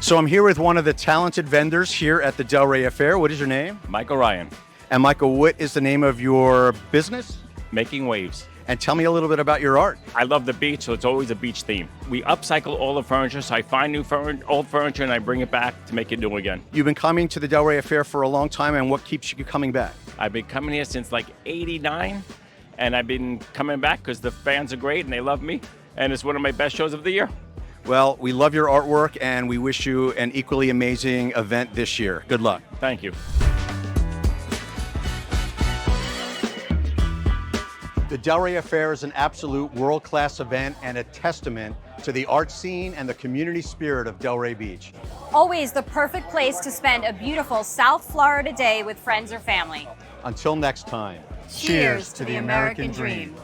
So I'm here with one of the talented vendors here at the Delray Affair. What is your name? Michael Ryan, And Michael, what is the name of your business? Making Waves. And tell me a little bit about your art. I love the beach, so it's always a beach theme. We upcycle all the furniture, so I find old furniture and I bring it back to make it new again. You've been coming to the Delray Affair for a long time, and what keeps you coming back? I've been coming here since like '89, and I've been coming back because the fans are great and they love me, and it's one of my best shows of the year. Well, we love your artwork, and we wish you an equally amazing event this year. Good luck. Thank you. The Delray Affair is an absolute world-class event and a testament to the art scene and the community spirit of Delray Beach. Always the perfect place to spend a beautiful South Florida day with friends or family. Until next time, Cheers to the American dream.